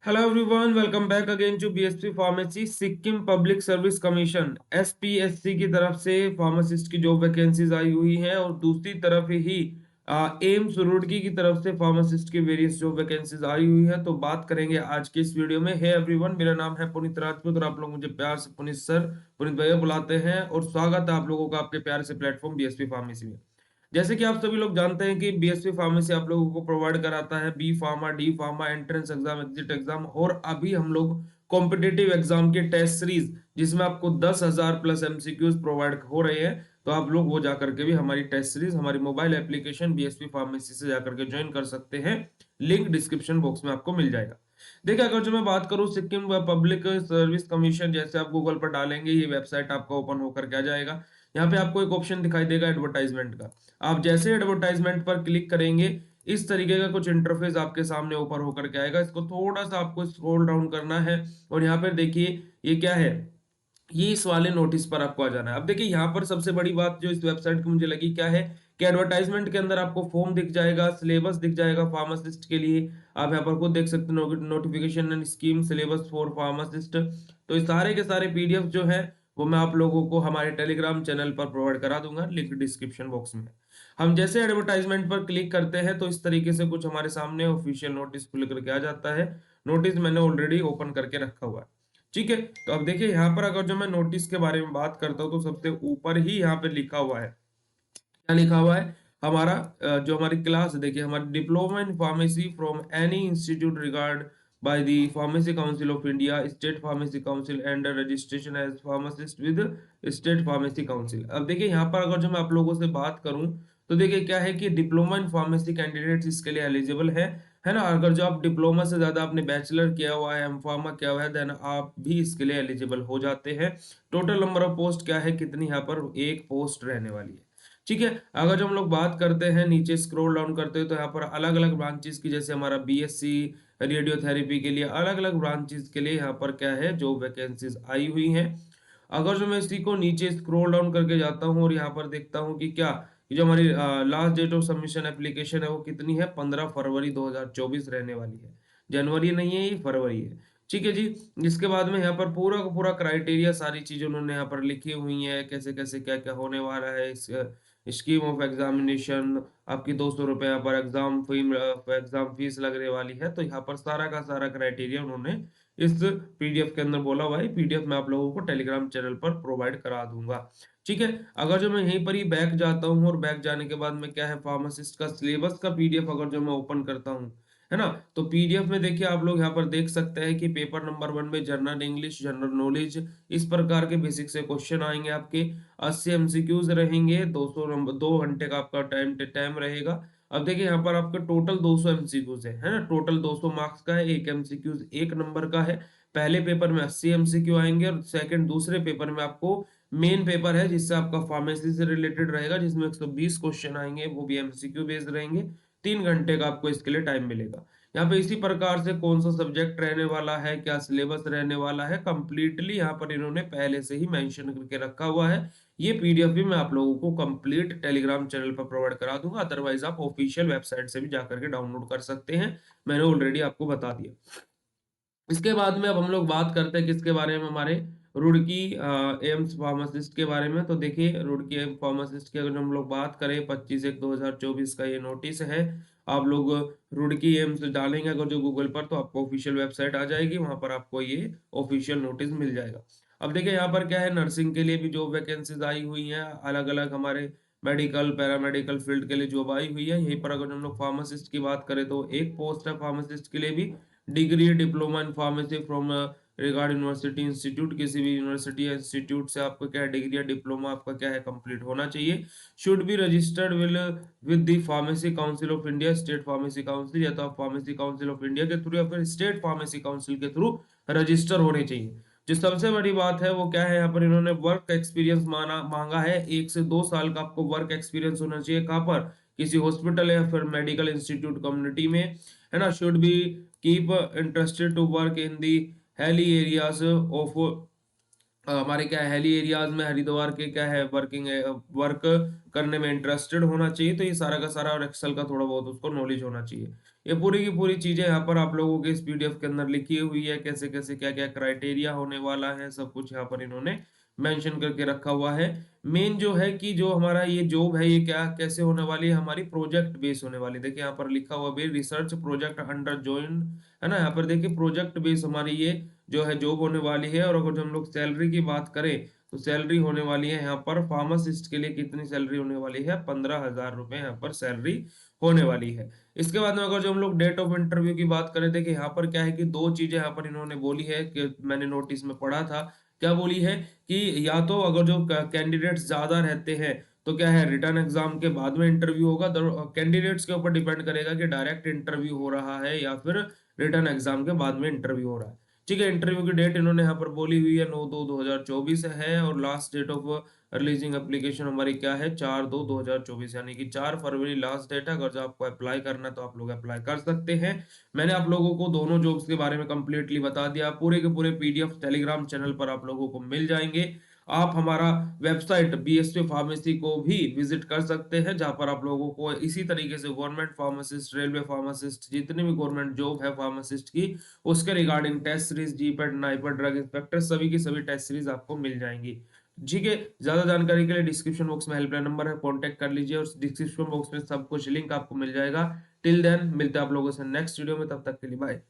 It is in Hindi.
Hello everyone, welcome back again to BSP pharmacy. Sikkim public service commission SPSC की तरफ से फार्मासिस्ट की जॉब वैकेंसीज आई हुई हैं और दूसरी तरफ ही एम्स रुड़की की तरफ से फार्मासिस्ट की वेरियस जॉब वैकेंसीज आई हुई है। तो बात करेंगे आज के इस वीडियो में। हे एवरीवन, मेरा नाम है पुनीत राजपूत और आप लोग मुझे प्यार से पुनीत सर, पुनीत भैया बुलाते हैं और स्वागत है आप लोगों का आपके प्यार से प्लेटफॉर्म बीएसपी फार्मेसी में। जैसे कि आप सभी लोग जानते हैं कि बीएसपी फार्मेसी आप लोगों को प्रोवाइड कराता है B pharma, D pharma, entrance exam, exit exam और अभी हम लोग कॉम्पिटिटिव एग्जाम के टेस्ट सीरीज जिसमें आपको 10,000 प्लस एमसीक्यूज प्रोवाइड हो रहे हैं। तो आप लोग वो जाकर के भी हमारी टेस्ट सीरीज हमारी मोबाइल एप्लीकेशन बीएसपी फार्मेसी से जाकर के ज्वाइन कर सकते हैं। लिंक डिस्क्रिप्शन बॉक्स में आपको मिल जाएगा। देखिए, अगर जो मैं बात करूं सिक्किम पब्लिक सर्विस कमीशन, जैसे आप गूगल पर डालेंगे ये वेबसाइट आपका ओपन होकर के आ जाएगा। यहाँ पे आपको एक ऑप्शन दिखाई देगा एडवर्टाइजमेंट का। आप जैसे एडवर्टाइजमेंट पर क्लिक करेंगे इस तरीके का कुछ इंटरफेस आपके सामने ऊपर होकर के आएगा। इसको थोड़ा सा आपको स्क्रॉल डाउन करना है और यहाँ पर देखिए ये क्या है, ये इस वाले नोटिस पर आपको आ जाना है। अब देखिए यहाँ पर सबसे बड़ी बात जो इस वेबसाइट की मुझे लगी क्या है कि एडवर्टाइजमेंट के अंदर आपको फॉर्म दिख जाएगा, सिलेबस दिख जाएगा फार्मासिस्ट के लिए। आप यहाँ पर खुद देख सकते हो notification and scheme syllabus for pharmacist. तो इस सारे के सारे पीडीएफ जो है वो मैं आप लोगों को हमारे टेलीग्राम चैनल पर प्रोवाइड करा दूंगा, लिंक डिस्क्रिप्शन बॉक्स में। हम जैसे एडवर्टाइजमेंट पर क्लिक करते हैं तो इस तरीके से कुछ हमारे सामने ऑफिशियल नोटिस खुल करके आ जाता है। नोटिस मैंने ऑलरेडी ओपन करके रखा हुआ है। ठीक है, तो अब देखिए यहाँ पर अगर जो मैं नोटिस के बारे में बात करता हूँ तो सबसे ऊपर ही यहाँ पे लिखा हुआ है, क्या लिखा हुआ है हमारा जो हमारी क्लास देखिए, हमारी diploma in pharmacy from any institute regard by the pharmacy council of India, state pharmacy council and registration as pharmacist with state pharmacy council. अब देखिए यहाँ पर अगर जो मैं आप लोगों से बात करूं तो देखिए क्या है कि डिप्लोमा इन फार्मेसी कैंडिडेट्स इसके लिए एलिजिबल है ना। अगर जो आप डिप्लोमा से ज्यादा आपने बैचलर किया हुआ है, एम फार्मा किया हुआ है, देन आप भी इसके लिए एलिजिबल हो जाते हैं। टोटल नंबर ऑफ पोस्ट क्या है, कितनी यहाँ पर एक पोस्ट रहने वाली है। ठीक है, अगर जो हम लोग बात करते हैं नीचे स्क्रॉल डाउन करते हैं तो यहाँ पर अलग अलग ब्रांचेस की, जैसे हमारा बीएससी रेडियोथेरेपी के लिए अलग अलग ब्रांचेस के लिए यहाँ पर क्या है जो वैकेंसीज आई हुई हैं। अगर जो मैं इसी को नीचे स्क्रॉल डाउन करके जाता हूँ और यहाँ पर देखता हूँ कि क्या ये जो हमारी last date of submission application है वो कितनी है, 15 फरवरी 2024 रहने वाली है। जनवरी नहीं है, ये फरवरी है। ठीक है जी। इसके बाद में यहाँ पर पूरा का पूरा क्राइटेरिया सारी चीजें उन्होंने यहाँ पर लिखी हुई है, कैसे कैसे क्या क्या होने वाला है। इस स्कीम ऑफ एग्जामिनेशन आपकी 200 रुपये यहाँ पर एग्जाम फीस लगने वाली है। तो यहाँ पर सारा का सारा क्राइटेरिया उन्होंने इस पीडीएफ के अंदर बोला हुआ है। पीडीएफ मैं आप लोगों को टेलीग्राम चैनल पर प्रोवाइड करा दूंगा। ठीक है, अगर जो मैं यहीं पर ही बैक जाता हूँ और बैक जाने के बाद में क्या है फार्मासिस्ट का सिलेबस का पीडीएफ अगर जो मैं ओपन करता हूँ, है ना, तो पीडीएफ में देखिए आप लोग यहाँ पर देख सकते हैं कि पेपर नंबर 1 में जनरल इंग्लिश, जनरल नॉलेज, इस प्रकार के बेसिक से क्वेश्चन आएंगे आपके। 80 एमसीक्यूज रहेंगे, 200 नंबर, 2 घंटे का आपका टाइम रहेगा। अब देखिए यहाँ पर आपका टोटल 200 एमसीक्यूज है ना। टोटल 200 मार्क्स का है, एक एमसीक्यूज 1 नंबर का है। पहले पेपर में 80 एमसीक्यू आएंगे और सेकंड दूसरे पेपर में आपको मेन पेपर है जिससे आपका फार्मेसी से रिलेटेड रहेगा, जिसमें 120 क्वेश्चन आएंगे, वो भी एमसीक्यू बेस्ड रहेंगे। 3 घंटे का आपको इसके लिए टाइम मिलेगा। यहाँ पे इसी प्रकार से कौन सा सब्जेक्ट रहने वाला है, क्या सिलेबस रहने वाला है, कंप्लीटली यहाँ पर इन्होंने पहले से ही मेंशन करके रखा हुआ है। ये पीडीएफ भी मैं आप लोगों को कंप्लीट टेलीग्राम चैनल पर प्रोवाइड करा दूंगा, अदरवाइज आप ऑफिशियल वेबसाइट से भी जाकर के डाउनलोड कर सकते हैं। मैंने ऑलरेडी आपको बता दिया। इसके बाद में अब हम लोग बात करते हैं किसके बारे में, हमारे रुड़की एम्स फार्मासिस्ट के बारे में। तो देखिए रुड़की एम्स फार्मासिस्ट की अगर हम लोग बात करें 25/1/2024 का ये नोटिस है। आप लोग रुड़की एम्स डालेंगे अगर जो गूगल पर तो आपको ऑफिशियल वेबसाइट आ जाएगी, वहां पर आपको ये ऑफिशियल नोटिस मिल जाएगा। अब देखिए यहाँ पर क्या है, नर्सिंग के लिए भी जॉब वैकेंसीज आई हुई हैं, अलग अलग हमारे मेडिकल पैरामेडिकल फील्ड के लिए जॉब आई हुई है। यहीं पर अगर हम लोग फार्मासिस्ट की बात करें तो एक पोस्ट है फार्मासिस्ट के लिए भी, degree diploma in pharmacy from regard university institute, किसी भी यूनिवर्सिटी या इंस्टीट्यूट से आपको क्या है डिग्री या डिप्लोमा आपका क्या है कंप्लीट होना चाहिए। Should be registered with the pharmacy council of India, state pharmacy council, या तो आप फार्मेसी काउंसिल ऑफ इंडिया के थ्रू या फिर स्टेट फार्मेसी काउंसिल के थ्रू रजिस्टर होने चाहिए। जो सबसे बड़ी बात है वो क्या है, यहाँ पर इन्होंने वर्क एक्सपीरियंस मांगा है। 1 से 2 साल का आपको वर्क एक्सपीरियंस होना चाहिए, कहाँ पर, किसी हॉस्पिटल या फिर मेडिकल इंस्टीट्यूट कम्युनिटी में, है ना। Should be keep interested to work in the hilly areas of, हमारे क्या है हेली एरियाज में, हरिद्वार के क्या है वर्क करने में इंटरेस्टेड होना चाहिए। तो ये सारा का सारा, और एक्सेल का थोड़ा बहुत उसको नॉलेज होना चाहिए। ये पूरी की पूरी चीज़ें यहाँ पर आप लोगों के इस पीडीएफ के अंदर लिखी हुई है, कैसे-कैसे, क्या-क्या क्राइटेरिया होने वाला है, सब कुछ यहाँ पर इन्होंने मेंशन करके रखा हुआ है। मेन जो है कि जो हमारा ये जॉब है, ये क्या कैसे होने वाली है, हमारी प्रोजेक्ट बेस होने वाली है। देखिए यहाँ पर लिखा हुआ भी रिसर्च प्रोजेक्ट अंडर जॉइंट, है ना? यहाँ पर देखिए प्रोजेक्ट बेस हमारी ये जो है जॉब होने वाली है। और अगर जो हम लोग सैलरी की बात करें, तो सैलरी होने वाली है यहाँ पर फार्मासिस्ट के लिए कितनी सैलरी होने वाली है? 15,000 रुपए यहाँ पर सैलरी होने वाली है। इसके बाद में अगर जो हम लोग डेट ऑफ इंटरव्यू की बात करें, देखिए यहाँ पर क्या है कि 2 चीज़ें यहाँ पर इन्होंने बोली है कि मैंने नोटिस में पढ़ा था। क्या बोली है कि या तो अगर जो कैंडिडेट्स ज़्यादा रहते हैं, तो क्या है रिटन एग्ज़ाम के बाद में इंटरव्यू होगा। तो कैंडिडेट्स के ऊपर डिपेंड करेगा कि डायरेक्ट इंटरव्यू हो रहा है या फिर रिटन एग्ज़ाम के बाद में इंटरव्यू हो रहा है। ठीक है, इंटरव्यू की डेट इन्होंने यहाँ पर बोली हुई है 9/2/2024 है। और last date of releasing application हमारी क्या है? 4/2/2024, यानी कि 4 फरवरी लास्ट डेट है। अगर जो आपको अप्लाई करना है तो आप लोग अप्लाई कर सकते हैं। मैंने आप लोगों को दोनों जॉब्स के बारे में कंप्लीटली बता दिया। पूरे के पूरे पीडीएफ टेलीग्राम चैनल पर आप लोगों को मिल जाएँगे। आप हमारा वेबसाइट बीएसपी फार्मेसी को भी विज़िट कर सकते हैं, जहाँ पर आप लोगों को इसी तरीके से गवर्नमेंट फार्मासिस्ट, रेलवे फार्मासिस्ट, जितनी भी गवर्नमेंट जॉब है फार्मासिस्ट की, उसके regarding test series, GPAT, NIPER, drug inspector सभी की सभी टेस्ट सीरीज़ आपको मिल जाएँगी। ठीक है, ज़्यादा जानकारी के लिए डिस्क्रिप्शन बॉक्स में हेल्पलाइन नंबर है, कॉन्टैक्ट कर लीजिए और डिस्क्रिप्शन बॉक्स में सब कुछ लिंक आपको मिल जाएगा। टिल देन मिलते हैं आप लोगों से नेक्स्ट वीडियो में, तब तक के लिए बाय।